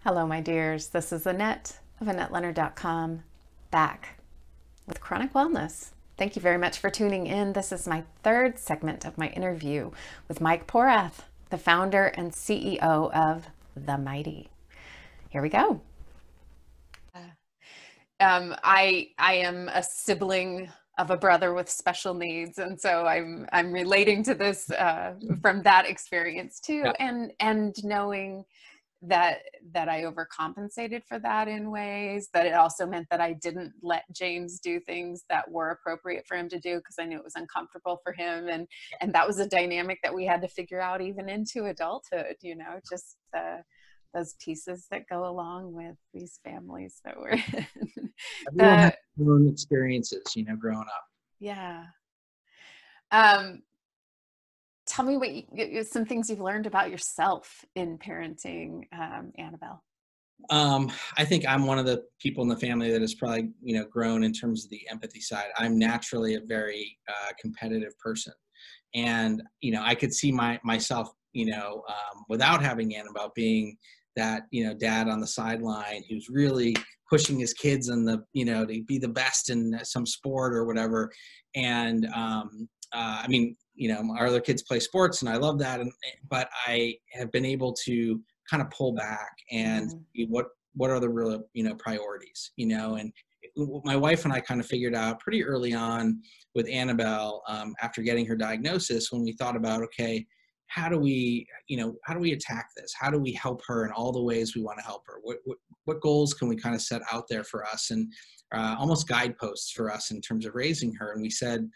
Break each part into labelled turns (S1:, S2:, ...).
S1: Hello, my dears. This is Annette of AnnetteLeonard.com, back with Chronic Wellness. Thank you very much for tuning in. This is my third segment of my interview with Mike Porath, the founder and CEO of TheMighty. Here we go. I am a sibling of a brother with special needs, and so I'm relating to this from that experience too,
S2: Yeah.
S1: and knowing that I overcompensated for that in ways that it also meant that I didn't let James do things that were appropriate for him to do because I knew it was uncomfortable for him, and that was a dynamic that we had to figure out even into adulthood, just those pieces that go along with these families that we're in.
S2: Everyone has their own experiences, growing up.
S1: Yeah. Tell me some things you've learned about yourself in parenting Annabelle.
S2: I think I'm one of the people in the family that has probably, grown in terms of the empathy side. I'm naturally a very competitive person. And, I could see myself, without having Annabelle being that, dad on the sideline who's really pushing his kids in to be the best in some sport or whatever. And, our other kids play sports and I love that. But I have been able to kind of pull back and see what are the real, priorities, and my wife and I kind of figured out pretty early on with Annabelle, after getting her diagnosis, when we thought about, okay, how do we attack this? How do we help her in all the ways we want to help her? What goals can we kind of set out there for us, and almost guideposts for us in terms of raising her? And we said,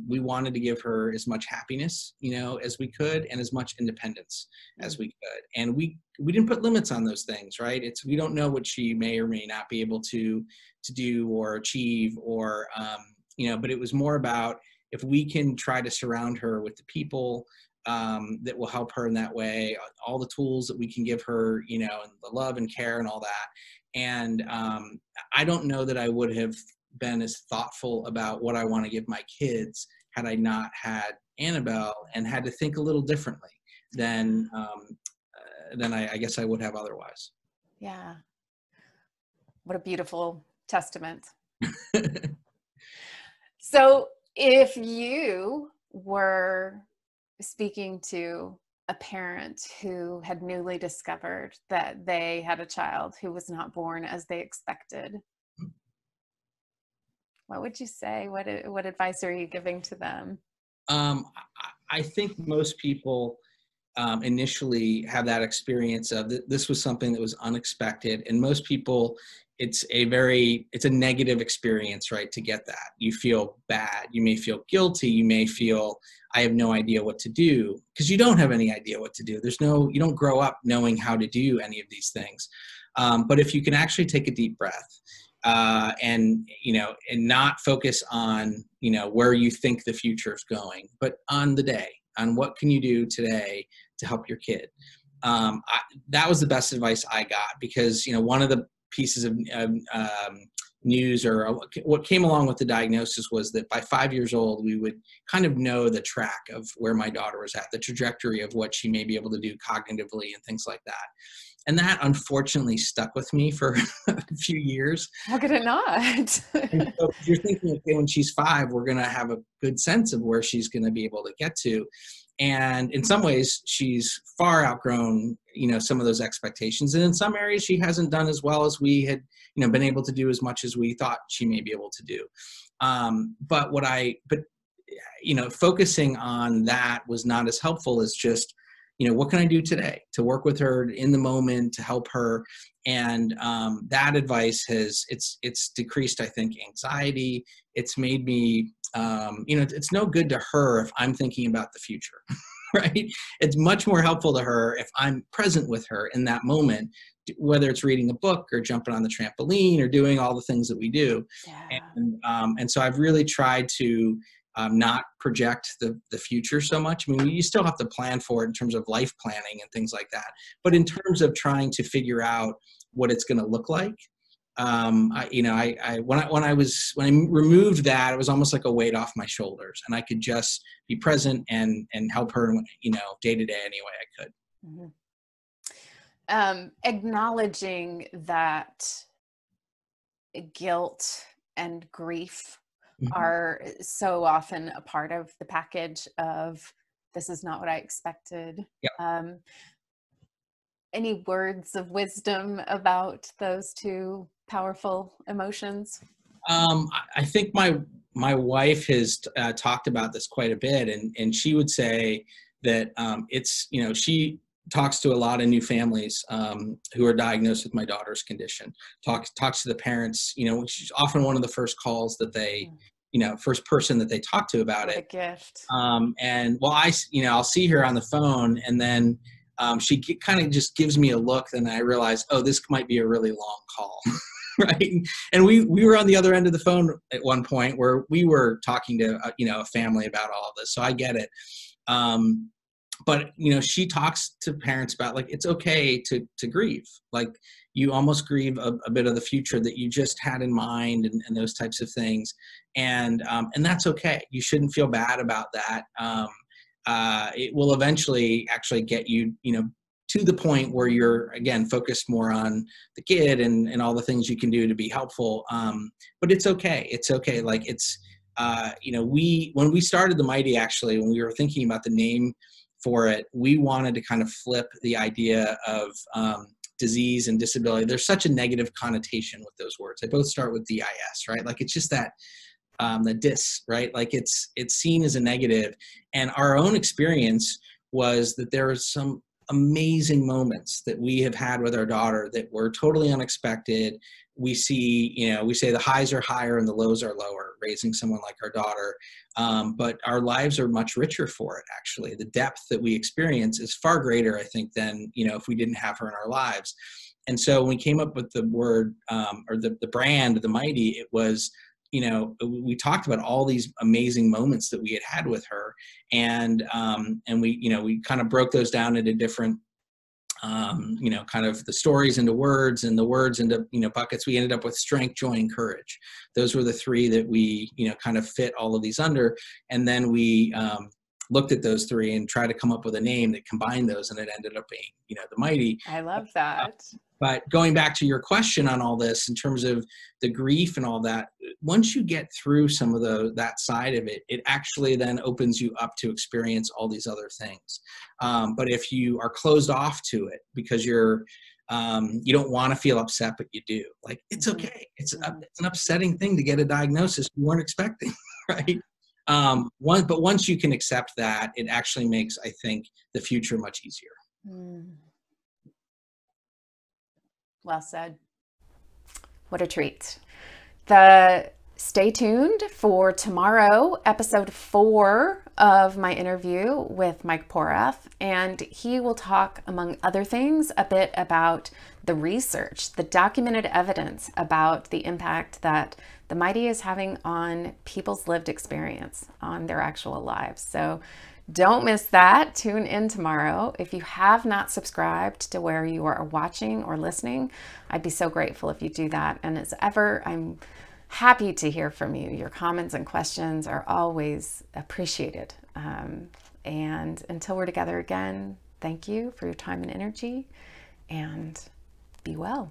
S2: we wanted to give her as much happiness, as we could, and as much independence as we could. And we didn't put limits on those things, right? We don't know what she may or may not be able to do or achieve, or, but it was more about if we can try to surround her with the people that will help her in that way, all the tools that we can give her, and the love and care and all that. And I don't know that I would have been as thoughtful about what I want to give my kids had I not had Annabelle, and had to think a little differently than I guess I would have otherwise.
S1: Yeah. What a beautiful testament. So if you were speaking to a parent who had newly discovered that they had a child who was not born as they expected, what would you say? What advice are you giving to them?
S2: I think most people initially have that experience of this was something that was unexpected, and most people, it's a negative experience, right? To get that, you feel bad, you may feel guilty, you may feel I have no idea what to do, because you don't have any idea what to do. You don't grow up knowing how to do any of these things. But if you can actually take a deep breath, and not focus on, where you think the future is going, but on the day, on what can you do today to help your kid. That was the best advice I got, because, one of the pieces of news, or what came along with the diagnosis, was that by 5 years old, we would kind of know the track of where my daughter was at, the trajectory of what she may be able to do cognitively and things like that. And that unfortunately stuck with me for a few years.
S1: How could it not?
S2: And so you're thinking, okay, when she's 5, we're going to have a good sense of where she's going to be able to get to. And in some ways, she's far outgrown, some of those expectations. And in some areas, she hasn't done as well as we had, been able to do, as much as we thought she may be able to do. But focusing on that was not as helpful as just, what can I do today to work with her in the moment to help her? And that advice it's decreased, I think, anxiety. It's made me, it's no good to her if I'm thinking about the future, right? It's much more helpful to her if I'm present with her in that moment, whether it's reading a book or jumping on the trampoline or doing all the things that we do.
S1: Yeah.
S2: And so I've really tried to not project the future so much. I mean, you still have to plan for it in terms of life planning and things like that. But in terms of trying to figure out what it's going to look like, when I removed that, it was almost like a weight off my shoulders, and I could just be present and help her, day to day any way I could.
S1: Acknowledging that guilt and grief
S2: Mm-hmm.
S1: are so often a part of the package of this is not what I expected.
S2: Yep.
S1: Any words of wisdom about those two powerful emotions?
S2: I think my wife has talked about this quite a bit, and she would say that it's, she talks to a lot of new families who are diagnosed with my daughter's condition. Talks to the parents. She's often one of the first calls that they, first person that they talk to about
S1: What
S2: it.
S1: a gift.
S2: And well, I'll see her on the phone, and then she kind of just gives me a look, and I realize, oh, this might be a really long call. Right. And we were on the other end of the phone at one point where we were talking to, a family about all of this. So I get it. But, she talks to parents about, like, it's okay to grieve. Like, you almost grieve a bit of the future that you just had in mind, and those types of things. And that's okay. You shouldn't feel bad about that. It will eventually actually get you, to the point where you're, again, focused more on the kid and all the things you can do to be helpful. But it's okay. It's okay. Like, it's, when we started TheMighty, actually, when we were thinking about the name for it, we wanted to kind of flip the idea of disease and disability. There's such a negative connotation with those words. They both start with DIS, right? Like, it's just that, the dis, right? Like, it's seen as a negative. And our own experience was that there was some amazing moments that we have had with our daughter that were totally unexpected. We see, we say the highs are higher and the lows are lower, raising someone like our daughter. But our lives are much richer for it, actually. The depth that we experience is far greater, I think, than, if we didn't have her in our lives. And so when we came up with the word, or the brand, TheMighty, it was, we talked about all these amazing moments that we had with her, and we kind of broke those down into different, kind of the stories into words, and the words into, buckets. We ended up with strength, joy, and courage. Those were the three that we, kind of fit all of these under. And then we looked at those three and tried to come up with a name that combined those, and it ended up being, TheMighty.
S1: I love that.
S2: But going back to your question on all this, in terms of the grief and all that, once you get through some of that side of it, it actually then opens you up to experience all these other things. But if you are closed off to it because you don't want to feel upset, but you do, like, it's okay. It's an upsetting thing to get a diagnosis you weren't expecting, right? But once you can accept that, it actually makes, I think, the future much easier.
S1: Well said. What a treat. Stay tuned for tomorrow, episode 4 of my interview with Mike Porath, and he will talk, among other things, a bit about the research, the documented evidence about the impact that TheMighty is having on people's lived experience, on their actual lives. So don't miss that. Tune in tomorrow. If you have not subscribed to where you are watching or listening, I'd be so grateful if you do that. And as ever, I'm happy to hear from you. Your comments and questions are always appreciated. And until we're together again, thank you for your time and energy, and be well.